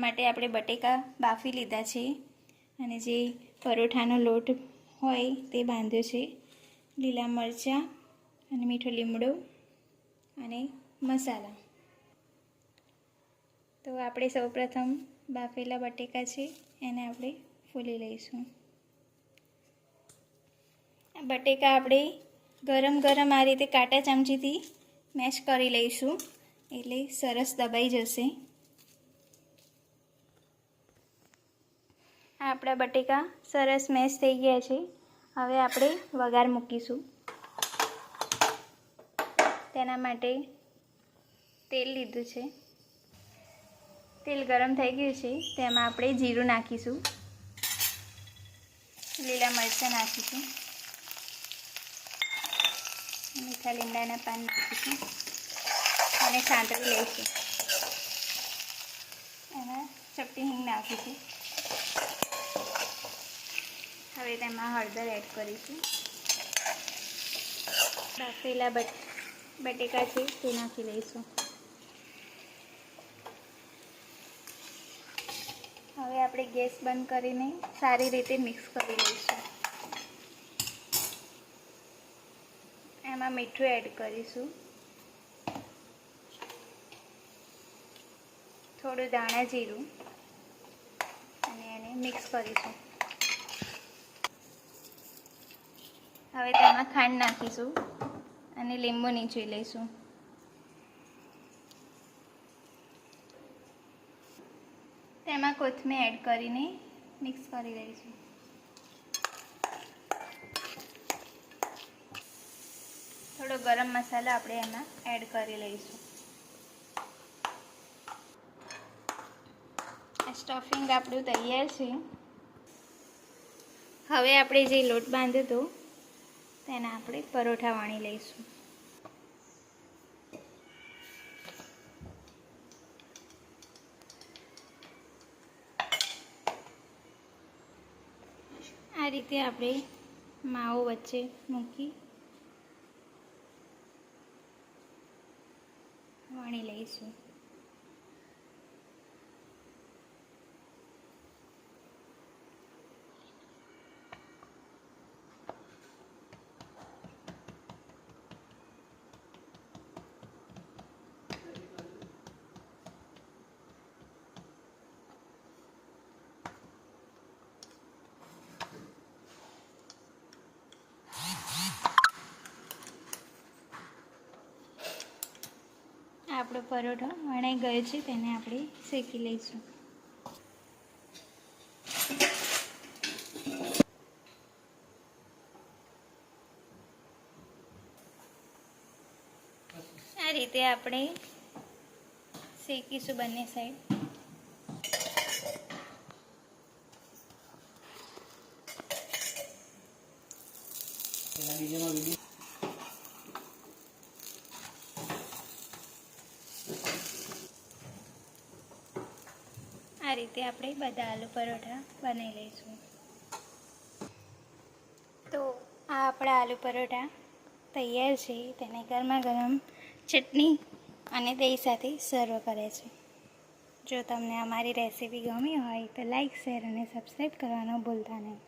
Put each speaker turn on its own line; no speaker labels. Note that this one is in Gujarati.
માટે આપણે બટેકા બાફી લીધા છે અને જે પરોઠાનો લોટ હોય તે બાંધ્યો છે, લીલા મરચાં અને મીઠો લીમડો અને મસાલા. તો આપણે સૌપ્રથમ બાફેલા બટેકા છે એને આપણે ફોલી લઈશું. બટેકા આપણે ગરમ ગરમ આ રીતે કાંટા ચમચીથી મેશ કરી લઈશું એટલે સરસ દબાઈ જશે. આપણા બટેકા સરસ મેશ થઈ ગયા છે. હવે આપણે વઘાર મૂકીશું. તેના માટે તેલ લીધું છે. તેલ ગરમ થઈ ગયું છે. તેમાં આપણે જીરું નાખીશું, લીલા મરચાં નાખીશું, મીઠા લીમડાના પાન નાખીશું અને સાંતળી લઈશું. એમાં ચપટી હિંગ નાખીશું. હવે તેમાં હળદર એડ કરીશું. બાફેલા બટેકા છે તે નાખી લઈશું. હવે આપણે ગેસ બંધ કરીને સારી રીતે મિક્સ કરી લઈશું. એમાં મીઠું એડ કરીશું, થોડું ધાણા જીરું અને એને મિક્સ કરીશું. હવે તેમાં ખાંડ નાખીશું અને લીંબુ નીચોવી લઈશું. તેમાં કોથમીર એડ કરીને મિક્સ કરી દઈશું. થોડો ગરમ મસાલો આપણે એમાં એડ કરી લઈશું. સ્ટફિંગ આપણું તૈયાર છે. હવે આપણે જે લોટ બાંધ્યો હતો તેના આપણે પરોઠા વણી લઈશું. આ રીતે આપણે માવો વચ્ચે મૂકી વણી લઈશું. આપણો પરોઠો વણાઈ ગયો છે, તેને આપણે શેકી લઈશું. આ રીતે આપણે શેકીશું બંને સાઈડ. આ રીતે આપણે બધા આલુ પરોઠા બનાવી લઈશું. તો આ આપણા આલુ પરોઠા તૈયાર છે. તેને ગરમા ગરમ ચટણી અને દહીં સાથે સર્વ કરે છે. જો તમને અમારી રેસીપી ગમી હોય તો લાઈક, શેર અને સબસ્ક્રાઈબ કરવાનું ભૂલતા નહીં.